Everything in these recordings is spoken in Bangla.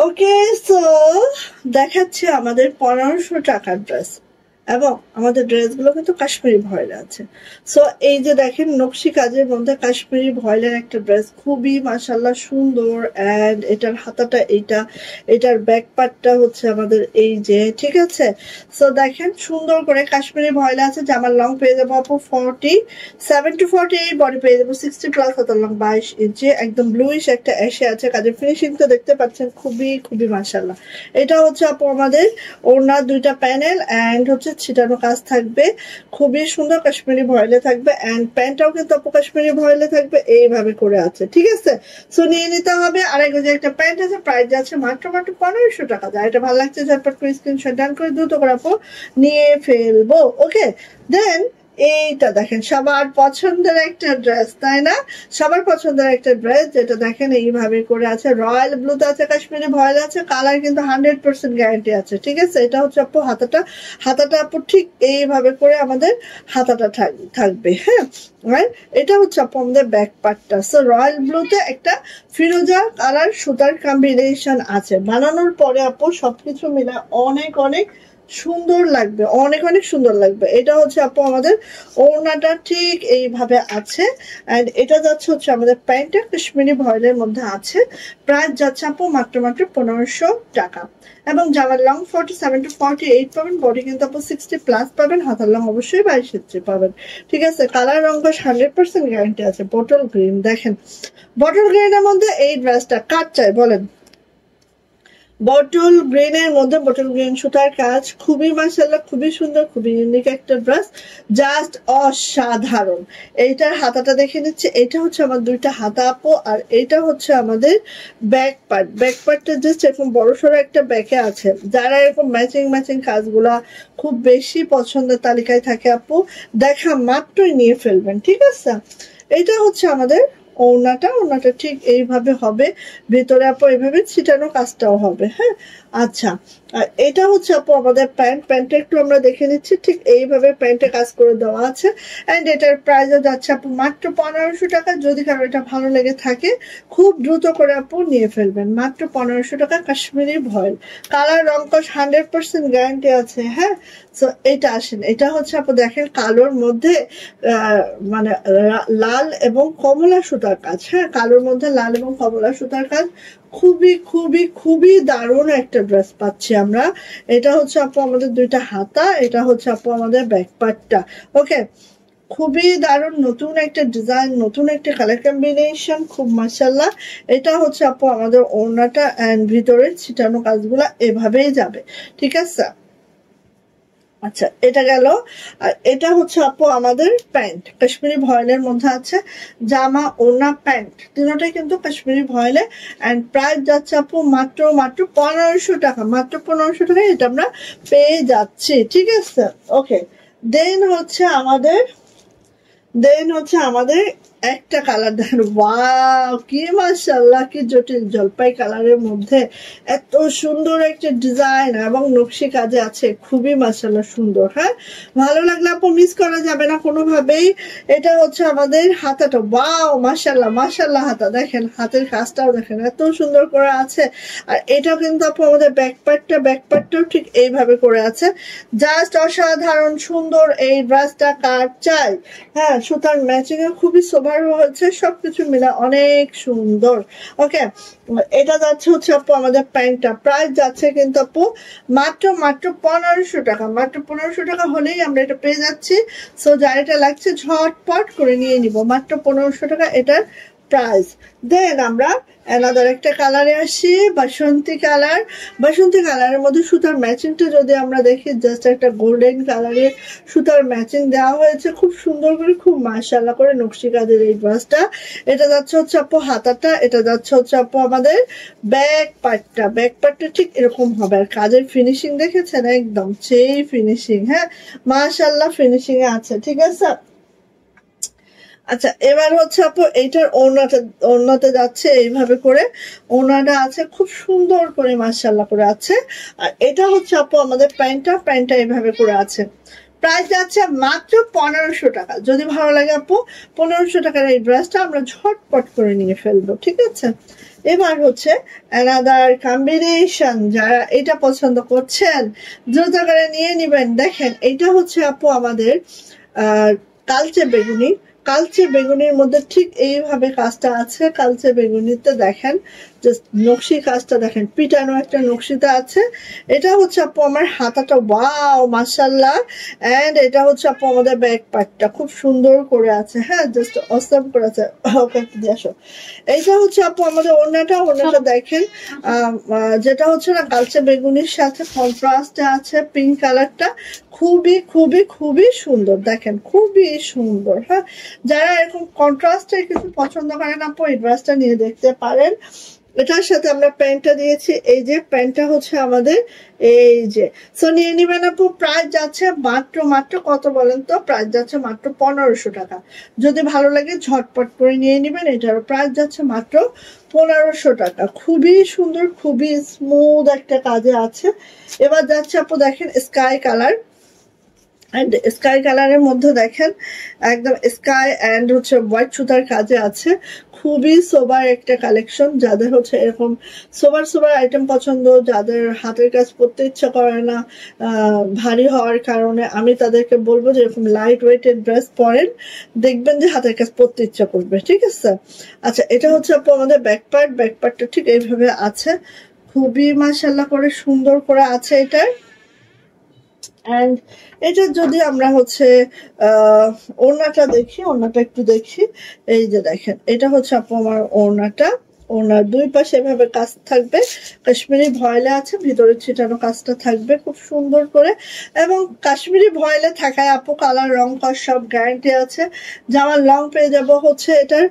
ওকে, সো দেখাচ্ছে আমাদের 1500 টাকার ড্রেস এবং আমাদের ড্রেসগুলো কিন্তু কাশ্মীরি ভয়েলে আছে। সো এই যে দেখেন নকশি কাজের মধ্যে কাশ্মীরি ভয়েলের একটা ড্রেস, খুবই মাশাল্লাহ সুন্দর। অ্যান্ড এটার হাতাটা এইটা, এটার ব্যাক পার্টটা হচ্ছে আমাদের এই যে, ঠিক আছে। সো দেখেন সুন্দর করে কাশ্মীরি ভয়েলে আছে। জামার লং পেয়ে যাবো আপু 47 to 48, বডি পেয়ে যাবো 60 প্লাস, হাতার লং 22 ইঞ্চি। একদম ব্লুইশ একটা এসে আছে, কাজের ফিনিশিং তো দেখতে পাচ্ছেন খুবই খুবই মাশাল্লাহ। এটা হচ্ছে আপু আমাদের ওড়নার দুইটা প্যানেল অ্যান্ড হচ্ছে ছিটানো কাজ থাকবে, খুবই সুন্দর কাশ্মীরি ভয়েলে থাকবে। অ্যান্ড প্যান্টটাও কিন্তু আপু কাশ্মীরি ভয়েলে থাকবে, এইভাবে করে আছে, ঠিক আছে। সো নিয়ে নিতে হবে। আর যে একটা প্যান্ট আছে, প্রাইস যাচ্ছে মাত্র 1500 টাকা। যা এটা ভালো লাগছে ঝটপট করে স্ক্রিনশট ডান করে দ্রুত করে আপু নিয়ে ফেলবো। ওকে, দেন এইটা দেখেন সবার পছন্দের একটা ড্রেস, তাই না? সবার পছন্দের একটা ড্রেস, যেটা দেখেন এইভাবে করে আছে, রয়্যাল ব্লুতে আছে, কাশ্মীরি ভয়েল আছে, কালার কিন্তু 100% গ্যারান্টি আছে, ঠিক আছে। এটা হচ্ছে আপু হাতাটা আপু ঠিক এইভাবে করে আমাদের হাতাটা থাকবে, হ্যাঁ। এটা হচ্ছে আপু আমাদের ব্যাক পার্টটা। সো রয়্যাল ব্লুতে একটা ফিরোজা কালার সুতার কম্বিনেশন আছে। বানানোর পরে আপু সবকিছু মিলে অনেক অনেক সুন্দর লাগবে, অনেক অনেক সুন্দর লাগবে। এটা হচ্ছে আপু আমাদের ওড়নাটা ঠিক এইভাবে আছে। অ্যান্ড এটা যাচ্ছে হচ্ছে আমাদের প্যান্টটা কাশ্মীরি ভয়েলের মধ্যে আছে। প্রাইস যাচ্ছে আপু মাত্র 1500 টাকা। এবং জামার লং 47 to 48 পাবেন, বডি কিন্তু আপু 60 প্লাস পাবেন, হাতার লং অবশ্যই 22 ইঞ্চি পাবেন, ঠিক আছে। কালার রং 100% গ্যারান্টি আছে। বটল গ্রিন, দেখেন বটল গ্রিনের মধ্যে এই ড্রেসটা কার চাই বলেন? বটল গ্রিনের মধ্যে বটল গ্রিন সুতার কাজ, খুবই মাশাআল্লাহ, খুবই সুন্দর, খুবই ইউনিক একটা ড্রেস, জাস্ট অসাধারণ। এইটার হাতাটা দেখে নিচ্ছে, এটা হচ্ছে আমার দুইটা হাতা আপু, আর এটা হচ্ছে আমাদের ব্যাক পার্ট। ব্যাক পার্টটা জাস্ট এরকম বড়সড় একটা ব্যাকে আছে। যারা এরকম ম্যাচিং ম্যাচিং কাজগুলা খুব বেশি পছন্দের তালিকায় থাকে আপু, দেখা মাত্রই নিয়ে ফেলবেন, ঠিক আছে। এটা হচ্ছে আমাদের ওড়নাটা ঠিক এইভাবে হবে, ভেতরে আপু এইভাবে ছিটানো কাজটাও হবে, হ্যাঁ। আচ্ছা, আর এটা হচ্ছে আপু আমাদের প্যান্টটা একটু আমরা দেখে নিচ্ছি, ঠিক এইভাবে প্যান্টে কাজ করে দেওয়া আছে। অ্যান্ড এটার প্রাইসও যাচ্ছে আপু মাত্র 1500 টাকা। যদি কারো এটা ভালো লেগে থাকে খুব দ্রুত করে আপু নিয়ে ফেলবেন, মাত্র 1500 টাকা। কাশ্মীরি ভয়েল, কালার রং 100% গ্যারান্টি আছে, হ্যাঁ। সো এটা আসেন, এটা হচ্ছে আপু দেখেন কালোর মধ্যে মানে লাল এবং কমলা সুতার কাজ, হ্যাঁ, কালোর মধ্যে লাল এবং কমলা সুতার কাজ, খুবই খুবই খুবই দারুণ একটা ড্রেস পাচ্ছি আমরা। এটা হচ্ছে আপু আমাদের দুইটা হাতা, এটা হচ্ছে আপু আমাদের ব্যাক পার্টটা। ওকে, খুবই দারুণ, নতুন একটা ডিজাইন, নতুন একটা কালার কম্বিনেশন, খুব মাশাআল্লাহ। এটা হচ্ছে আপু আমাদের ওড়নাটা অ্যান্ড ভিতরে ছিটানো কাজগুলা এভাবেই যাবে, ঠিক আছে। আচ্ছা, এটা গেল। আর এটা হচ্ছে আপু আমাদের প্যান্ট, কাশ্মীরি ভয়েলের মধ্যে আছে। জামা ওড়না প্যান্ট তিনটাই কিন্তু কাশ্মীরি ভয়েলে। অ্যান্ড প্রাইস যাচ্ছে আপু মাত্র 1500 টাকা। মাত্র 1500 টাকায় এটা আমরা পেয়ে যাচ্ছি, ঠিক আছে। ওকে, দেন হচ্ছে আমাদের একটা কালার দেখেন, ওয়াও কি মাশাআল্লাহ, কি জটিল জলপাই কালারের মধ্যে এত সুন্দর একটা ডিজাইন এবং নকশি কাজে আছে, খুবই মাশাআল্লাহ সুন্দর, হ্যাঁ। ভালো লাগলে আপু মিস করা যাবে না কোনোভাবেই। এটা হচ্ছে আমাদের হাতাটা, ওয়াও মাশাআল্লাহ মাশাআল্লাহ, হাতা দেখেন, হাতের কাজটাও দেখেন এত সুন্দর করে আছে। আর এটাও কিন্তু আপু আমাদের ব্যাক পার্টটাও ঠিক এইভাবে করে আছে, জাস্ট অসাধারণ সুন্দর। এই ড্রেসটা কার চাই? হ্যাঁ, সুতার ম্যাচিং এ খুবই সোবার হয়েছে, সবকিছু মিলে অনেক সুন্দর। ওকে, এটা যাচ্ছে হচ্ছে আপু আমাদের প্যান্টটা। প্রাইস যাচ্ছে কিন্তু আপু মাত্র 1500 টাকা। মাত্র 1500 টাকা হলেই আমরা এটা পেয়ে যাচ্ছি। সো যার এটা লাগছে ঝটপট করে নিয়ে নিব, মাত্র 1500 টাকা এটার প্রাইস। দেন আমরা অ্যানাদার একটা কালারে আসি, বাসন্তী কালারের মধ্যে সুতার ম্যাচিংটা যদি আমরা দেখি, জাস্ট একটা গোল্ডেন কালারের সুতার ম্যাচিং দেওয়া হয়েছে খুব সুন্দর করে, খুব মাশাআল্লাহ করে নকশি কাজের এই ড্রেসটা। এটা যাচ্ছে হচ্ছে আপু হাতাটা, এটা যাচ্ছে হচ্ছে আপু আমাদের ব্যাক পার্টটা ঠিক এরকম হবে। আর কাজের ফিনিশিং দেখেছেন, একদম সেই ফিনিশিং, হ্যাঁ মাশাআল্লাহ ফিনিশিং এ আছে, ঠিক আছে। আচ্ছা, এবার হচ্ছে আপু এইটার ওড়নাতে যাচ্ছে এইভাবে করে, ওড়নাটা আছে খুব সুন্দর করে মাশাআল্লাহ করে আছে। আর এটা হচ্ছে আপু আমাদের প্যান্টটা এইভাবে করে আছে, প্রাইস যাচ্ছে মাত্র 1500 টাকা। যদি ভালো লাগে আপু 1500 টাকার এই ড্রেসটা আমরা ঝটপট করে নিয়ে ফেলবো, ঠিক আছে। এবার হচ্ছে অ্যানাদার কম্বিনেশন, যারা এটা পছন্দ করছেন দ্রুত করে নিয়ে নিবেন। দেখেন এটা হচ্ছে আপু আমাদের কালচে বেগুনি। কালচে বেগুনির মধ্যে ঠিক এইভাবে কাজটা আছে। কালচে বেগুনিতে দেখেন জাস্ট নকশি কাজটা দেখেন, পিটানো একটা নকশিতে আছে। এটা হচ্ছে আপু আমার হাতাটা, ওয়াও মাশাআল্লাহ। এন্ড এটা হচ্ছে আপু আমাদের ব্যাক পার্টটা খুব সুন্দর করে আছে, হ্যাঁ জাস্ট অসম করে আছে। ওকে দিয়ে আসো। এইটা হচ্ছে আপু আমাদের ওড়নাটা। ওড়নাটা দেখেন যেটা হচ্ছে না কালচে বেগুনির সাথে কন্ট্রাস্টে আছে পিঙ্ক কালারটা, খুবই খুবই খুবই সুন্দর। দেখেন খুবই সুন্দর, হ্যাঁ যারা এরকম কন্ট্রাস্টে কিছু পছন্দ করেন আপু এই ড্রেসটা নিয়ে দেখতে পারেন। এটার সাথে আমরা প্যান্টটা দিয়েছি, এই যে প্যান্টটা হচ্ছে আমাদের এই যে। সো নিয়ে নিবেন আপু। প্রাইস যাচ্ছে মাত্র মাত্র কত বলেন তো? প্রাইস যাচ্ছে মাত্র 1500 টাকা। যদি ভালো লাগে ঝটপট করে নিয়ে নিবেন। এটার প্রাইস যাচ্ছে মাত্র 1500 টাকা। খুবই সুন্দর, খুবই স্মুথ একটা কাজে আছে। এবার যাচ্ছে আপু দেখেন স্কাই কালার, এন্ড স্কাই কালারের মধ্যে দেখেন একদম স্কাই এন্ড হচ্ছে হোয়াইট সুতার কাজে আছে। খুবই সোবার একটা কালেকশন। যাদের হচ্ছে এরকম সোবার সোবার আইটেম পছন্দ, যাদের হাতের কাজ করতে ইচ্ছা করে না ভারী হওয়ার কারণে, আমি তাদেরকে বলবো যে এরকম লাইট ওয়েটের ড্রেস পরেন, দেখবেন যে হাতের কাজ করতে ইচ্ছা করবে, ঠিক আছে। আচ্ছা এটা হচ্ছে আপু আমাদের ব্যাক পার্ট। ব্যাক পার্টটা ঠিক এইভাবে আছে, খুবই মাশাআল্লাহ করে সুন্দর করে আছে এটা। এন্ড এটা যদি আমরা হচ্ছে ওড়নাটা দেখি, ওড়নাটা একটু দেখি। এই যে দেখেন এটা হচ্ছে আপু আমার ওড়নাটা। ওনার দুই পাশে এভাবে কাজ থাকবে, কাশ্মীরি ভয়েলে আছে, ভিতরে ছিটানো কাজটা থাকবে খুব সুন্দর করে। এবং কাশ্মীরি ভয়েলে থাকায় আপু কালার রং কস সব গ্যারান্টি আছে। জামার লং পেয়ে যাব হচ্ছে এটার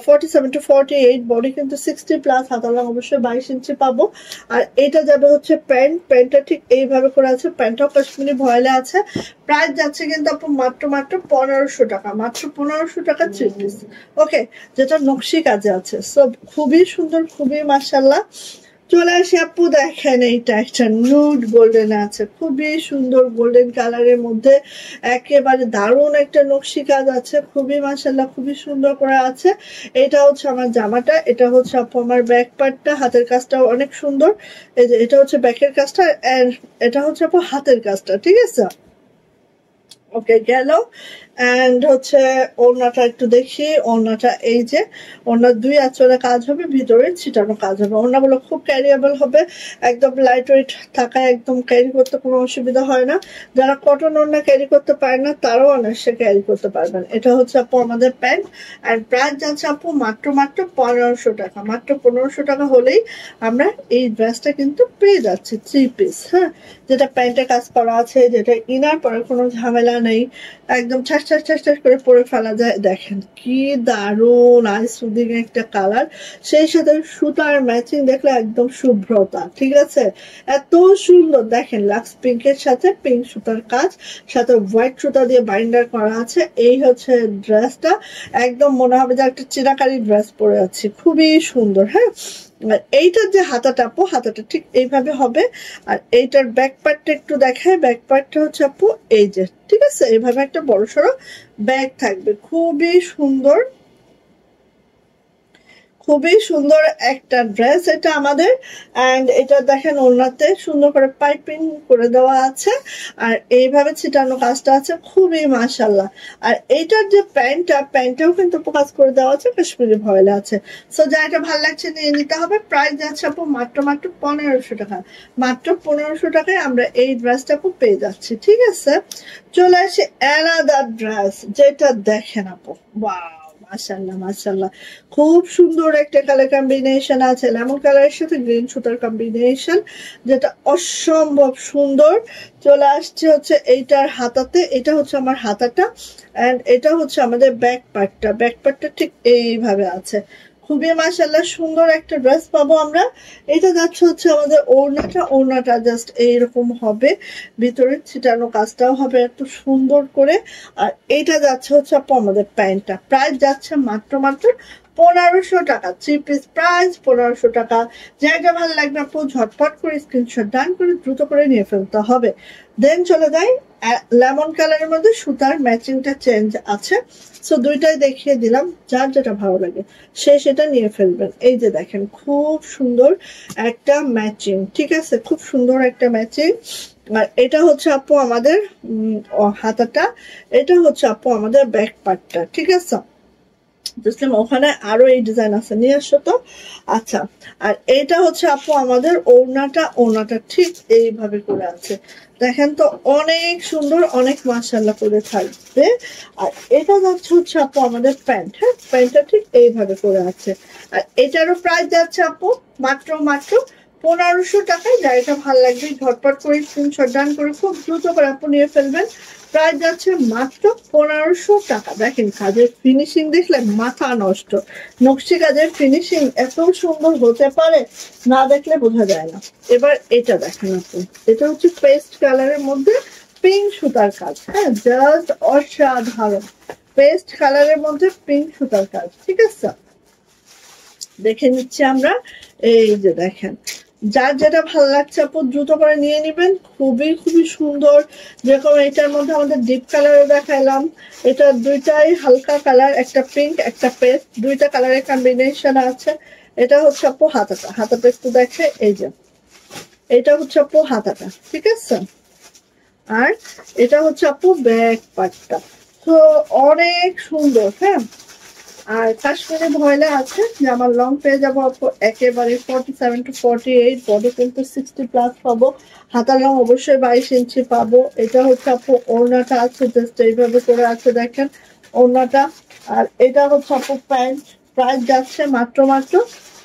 47 to 48, বডি কিন্তু 60 প্লাস, হাতার লং অবশ্যই 22 ইঞ্চি পাবো। আর এটা যাবে হচ্ছে প্যান্ট, প্যান্টটা ঠিক এইভাবে করে আছে, প্যান্টটাও কাশ্মীরি ভয়েলে আছে। প্রাইস যাচ্ছে কিন্তু আপু মাত্র মাত্র 1500 টাকা, মাত্র 1500 টাকা 3 পিস। ওকে, যেটা নকশি কাজে আছে। সো খুবই সুন্দর, খুবই মাশাআল্লাহ। চলে আসি আপু দেখেন এইটা একটা নুড গোল্ডেন আছে, খুবই সুন্দর গোল্ডেন কালারের মধ্যে একেবারে দারুণ একটা নকশি কাজ আছে, খুবই মাশাআল্লাহ খুবই সুন্দর করে আছে। এটা হচ্ছে আমার জামাটা, এটা হচ্ছে আপু আমার ব্যাক পার্টটা, হাতের কাজটাও অনেক সুন্দর। এই যে এটা হচ্ছে ব্যাকের কাজটা, এন্ড এটা হচ্ছে আপু হাতের কাজটা, ঠিক আছে। ওকে গেল। এন্ড হচ্ছে ওড়নাটা একটু দেখি। ওড়নাটা এই যে, ওড়নার দুই আঁচলে কাজ হবে, ভিতরে ছিটানো কাজ হবে। ওড়নাগুলো খুব ক্যারিয়েবল হবে, একদম লাইট ওয়েট থাকায় একদম ক্যারি করতে কোনো অসুবিধা হয় না। যারা কটন ওড়না ক্যারি করতে পারে না তারাও অনায়াসে ক্যারি করতে পারবেন। এটা হচ্ছে আপু আমাদের প্যান্ট। আর প্রাইস যাচ্ছে আপু মাত্র মাত্র 1500 টাকা। মাত্র 1500 টাকা হলেই আমরা এই ড্রেসটা কিন্তু পেয়ে যাচ্ছি 3 পিস, হ্যাঁ যেটা প্যান্টে কাজ করা আছে, যেটা ইনার পরে কোনো ঝামেলা নেই, একদম ঠাস ঠাস ঠাস ঠাস করে পরে ফেলা যায়। দেখেন কি দারুণ আই সুদিং একটা কালার, সেই সাথে সুতার ম্যাচিং দেখলে একদম শুভ্রতা, ঠিক আছে এত সুন্দর। দেখেন লাক্স পিঙ্কের সাথে পিঙ্ক সুতার কাজ, সাথে হোয়াইট সুতা দিয়ে বাইন্ডার করা আছে। এই হচ্ছে ড্রেসটা, একদম মনে হবে যে একটা চিনাকারি ড্রেস পরে আছি, খুবই সুন্দর। হ্যাঁ এইটার যে হাতাটা আপু, হাতাটা ঠিক এইভাবে হবে। আর এইটার ব্যাক পার্টটা একটু দেখায়, ব্যাক পার্টটা হচ্ছে আপু এই যে, ঠিক আছে এইভাবে একটা বড় সড়ো ব্যাগ থাকবে, খুবই সুন্দর, খুবই সুন্দর একটা ড্রেস এটা আমাদের। এন্ড এটা দেখেন ওড়নাতে সুন্দর করে পাইপিং করে দেওয়া আছে, আর এইভাবে ছিটানো কাজটা আছে, খুবই মাশাআল্লাহ। আর এইটার যে প্যান্টটা, প্যান্টটাও কিন্তু কাজ করে দেওয়া আছে, কাশ্মীরি ভয়েলে আছে। সো যা এটা ভালো লাগছে নিয়ে নিতে হবে। প্রাইস যাচ্ছে আপু মাত্র মাত্র 1500 টাকা। মাত্র 1500 টাকায় আমরা এই ড্রেসটা আপু পেয়ে যাচ্ছি, ঠিক আছে। চলে আসি অ্যানাদার ড্রেস, যেটা দেখেন আপু ওয়াও মাশাআল্লাহ মাশাআল্লাহ, খুব সুন্দর একটা কালার কম্বিনেশন আছে, লেমন কালারের সাথে গ্রিন সুতার কম্বিনেশন, যেটা অসম্ভব সুন্দর। চলে আসছে হচ্ছে এইটার হাতাতে, এটা হচ্ছে আমার হাতাটা, এন্ড এটা হচ্ছে আমাদের ব্যাক পার্টটা। ব্যাক পার্টটা ঠিক এইভাবে আছে, খুবই মাশাআল্লাহ সুন্দর একটা ড্রেস পাবো আমরা। এটা যাচ্ছে হচ্ছে আমাদের ওড়নাটা, ওড়নাটা জাস্ট এইরকম হবে, ভিতরে ছিটানো কাজটাও হবে এত সুন্দর করে। আর এইটা যাচ্ছে হচ্ছে আপু আমাদের প্যান্টটা। প্রাইস যাচ্ছে মাত্র মাত্র 1500 টাকা। 3 পিস প্রাইস 1500 টাকা। যেটা ভালো লাগবে আপু ঝটপট করে স্ক্রিনশট ডান করে দ্রুত করে নিয়ে ফেলতে হবে। দেন চলে যাই লেমন কালারের মধ্যে সুতার ম্যাচিংটা চেঞ্জ আছে। সো দুইটাই দেখিয়ে দিলাম, যার যেটা ভালো লাগে সে সেটা নিয়ে ফেলবেন। এই যে দেখেন খুব সুন্দর একটা ম্যাচিং, ঠিক আছে, খুব সুন্দর একটা ম্যাচিং। আর এটা হচ্ছে আপু আমাদের হাতাটা, এটা হচ্ছে আপু আমাদের ব্যাক পার্টটা, ঠিক আছে। বুঝলাম, ওখানে আরো এই ডিজাইন আছে, নিয়ে আসো তো। আচ্ছা, আর এইটা হচ্ছে আপু আমাদের ওড়নাটা, ওড়নাটা ঠিক এইভাবে করে আছে, দেখেন তো অনেক সুন্দর, অনেক মাশাআল্লাহ করে থাকবে। আর এটা যাচ্ছে হচ্ছে আপু আমাদের প্যান্ট, হ্যাঁ প্যান্টটা ঠিক এইভাবে করে আছে। আর এটারও প্রাইস যাচ্ছে আপু মাত্র 1500 টাকায়। যা এটা ভালো লাগবে ঝটপট করে স্ক্রিনশট ডান করে খুব দ্রুত করে আপু নিয়ে ফেলবেন। প্রাইস যাচ্ছে মাত্র 1500 টাকা। দেখেন কাজের ফিনিশিং দেখলে মাথা নষ্ট, নকশি কাজের ফিনিশিং এত সুন্দর হতে পারে, না দেখলে বোঝা যায় না। এবার এটা দেখেন আপু, এটা হচ্ছে পেস্ট কালারের মধ্যে পিঙ্ক সুতার কাজ, হ্যাঁ জাস্ট অসাধারণ। পেস্ট কালারের মধ্যে পিঙ্ক সুতার কাজ, ঠিক আছে। দেখে নিচ্ছি আমরা, এই যে দেখেন যার যেটা ভালো লাগছে আপু দ্রুত করে নিয়ে নিবেন। খুবই খুবই সুন্দর। যেরকম এটার মধ্যে আমাদের ডিপ কালারও দেখাইলাম, এটা দুইটাই হালকা কালার, একটা পিঙ্ক একটা পেস্ট, দুইটা কালারের কম্বিনেশন আছে। এটা হচ্ছে আপু হাতাটা, হাতাটা একটু দেখে, এই যে এটা হচ্ছে আপু হাতাটা, ঠিক আছে। আর এটা হচ্ছে আপু ব্যাক পার্টটা, তো অনেক সুন্দর, হ্যাঁ। আর কাশ্মীরি ভয়েলে আছে যে আমার লং পেয়ে যাবো আপু একেবারে 47 to 48, বডি কিন্তু 60+ পাবো, হাতার লং অবশ্যই 22 ইঞ্চি পাবো। এটা হচ্ছে আপু ওড়নাটা আছে জাস্ট এইভাবে করে আছে, দেখেন ওড়নাটা। আর এটা হচ্ছে আপু প্যান্ট, প্রাইস যাচ্ছে মাত্র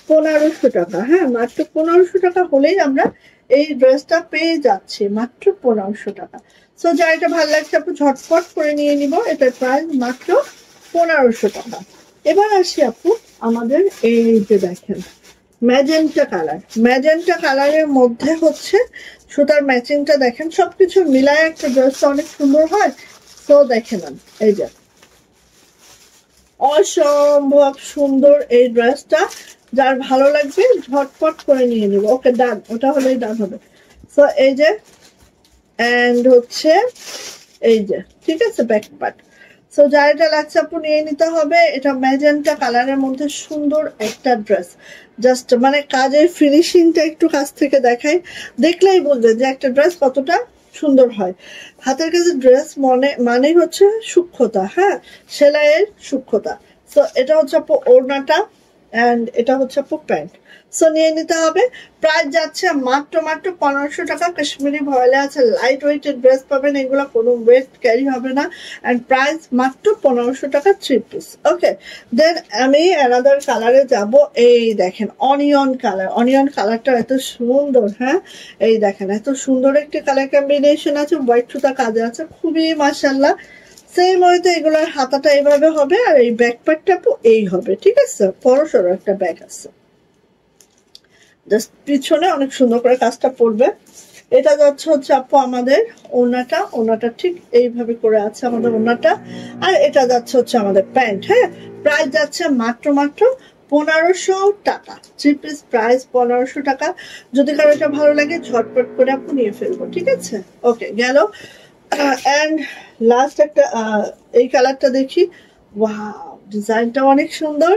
1500 টাকা, হ্যাঁ মাত্র 1500 টাকা হলেই আমরা এই ড্রেসটা পেয়ে যাচ্ছি মাত্র 1500 টাকা। সো যা এটা ভালো লাগছে আপু ঝটপট করে নিয়ে নিব, এটার প্রাইস মাত্র 1500 টাকা। এবার আসি আপু আমাদের এই যে দেখেন ম্যাজেন্টা কালার, ম্যাজেন্টা কালারের মধ্যে হচ্ছে সুতার ম্যাচিংটা দেখেন, সবকিছু মিলায় একটা ড্রেসটা অনেক সুন্দর হয়। তো দেখে নেন, এই যে অসম্ভব সুন্দর এই ড্রেসটা, যার ভালো লাগবে ঝটপট করে নিয়ে নিব। ওকে ডান, ওটা হলেই ডান হবে। তো এই যে এন্ড হচ্ছে এই যে, ঠিক আছে ব্যাক পার্ট। সো যা এটা লাগছে আপু নিয়ে নিতে হবে। এটা ম্যাজেন্টা কালারের মধ্যে সুন্দর একটা ড্রেস, জাস্ট মানে কাজের ফিনিশিংটা একটু কাছ থেকে দেখাই, দেখলেই বলবেন যে একটা ড্রেস কতটা সুন্দর হয়। হাতের কাজের ড্রেস মানে হচ্ছে সূক্ষ্মতা, হ্যাঁ সেলাইয়ের সূক্ষ্মতা। সো এটা হচ্ছে আপু ওড়নাটা এন্ড এটা হচ্ছে আপু প্যান্ট। সো নিয়ে নিতে হবে। প্রাইস যাচ্ছে মাত্র 1500 টাকা। কাশ্মীরি ভয়েলে আছে, লাইট ওয়েটের ড্রেস পাবেন, এগুলো কোনো ওয়েট ক্যারি হবে না। এন্ড প্রাইস মাত্র 1500 টাকা 3 পিস। ওকে, দেন আমি অ্যানাদার কালারে যাব। এই দেখেন অনিয়ন কালার, অনিয়ন কালারটা এত সুন্দর, হ্যাঁ এই দেখেন এত সুন্দর একটি কালার কম্বিনেশন আছে, হোয়াইট সুতা কাজে আছে, খুবই মাশাআল্লাহ। সেম ওয়েতে এগুলোর হাতাটা এইভাবে হবে আর এই ব্যাক পার্টটা এই হবে, ঠিক আছে। বড়সড় একটা ব্যাগ আছে, জাস্ট পিছনে অনেক সুন্দর করে কাজটা পড়বে। এটা যাচ্ছে হচ্ছে আপু আমাদের ওড়নাটা, ওড়নাটা ঠিক এইভাবে করে আছে আমাদের ওড়নাটা। আর এটা যাচ্ছে হচ্ছে আমাদের প্যান্ট, হ্যাঁ প্রাইস যাচ্ছে মাত্র 1500 টাকা। 3 পিস প্রাইস 1500 টাকা। যদি কারো এটা ভালো লাগে ঝটপট করে আপু নিয়ে ফেলবো, ঠিক আছে। ওকে গেল। এন্ড লাস্ট একটা এই কালারটা দেখি, ওয়াও ডিজাইনটা অনেক সুন্দর,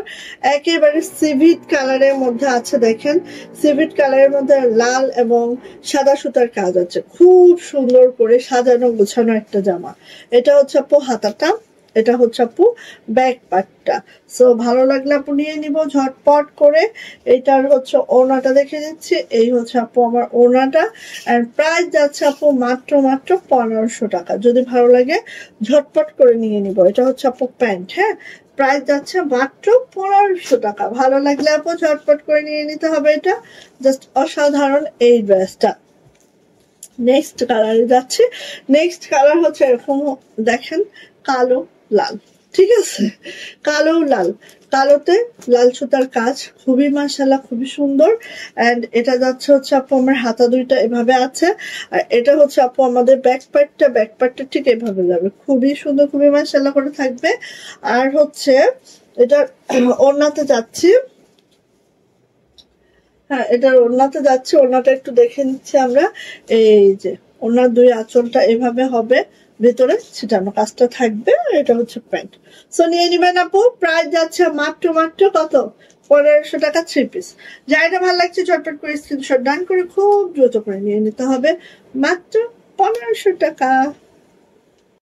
একেবারে সিভিট কালারের মধ্যে আছে। দেখেন সিভিট কালারের মধ্যে লাল এবং সাদা সুতার কাজ আছে, খুব সুন্দর করে সাজানো গোছানো একটা জামা। এটা হচ্ছে আপু হাতাটা, এটা হচ্ছে আপু ব্যাক পার্টটা। সো ভালো লাগলে আপু নিয়ে নিব ঝটপট করে। এইটার হচ্ছে ওড়নাটা দেখে দিচ্ছি, এই হচ্ছে আপু আমার ওড়নাটা। এন্ড প্রাইস যাচ্ছে আপু মাত্র 1500 টাকা। যদি ভালো লাগে ঝটপট করে নিয়ে নিব। এটা হচ্ছে আপু প্যান্ট, হ্যাঁ প্রাইস যাচ্ছে মাত্র 1500 টাকা। ভালো লাগলে আপু ঝটপট করে নিয়ে নিতে হবে। এটা জাস্ট অসাধারণ এই ড্রেসটা। নেক্সট কালারে যাচ্ছে। নেক্সট কালার হচ্ছে এরকম, দেখেন কালো লাল, ঠিক আছে কালো লাল, কালোতে লাল সুতার কাজ, খুবই মাশাআল্লাহ খুবই সুন্দর। এন্ড এটা যাচ্ছে হচ্ছে আপু আমার হাতা দুইটা এভাবে আছে। আর এটা হচ্ছে আপু আমাদের ব্যাক পার্টটা, ব্যাক পার্টটা ঠিক এভাবে যাবে, খুবই সুন্দর খুবই মাশাআল্লাহ করে থাকবে। আর হচ্ছে এটার ওড়নাতে যাচ্ছি। হ্যাঁ, এটার ওড়নাতে যাচ্ছে, ওড়নাটা একটু দেখে নিচ্ছি আমরা। এই যে ওড়নার দুই আঁচলটা এভাবে হবে, ভেতরে ছিটানো কাজটা থাকবে। এটা হচ্ছে প্যান্ট। সো নিয়ে নিবেন আপু। প্রাইস যাচ্ছে মাত্র মাত্র কত, 1500 টাকা 3 পিস। যাইটা ভালো লাগছে চটপট করে স্ক্রিনশট ডান করে খুব দ্রুত করে নিয়ে নিতে হবে, মাত্র 1500 টাকা।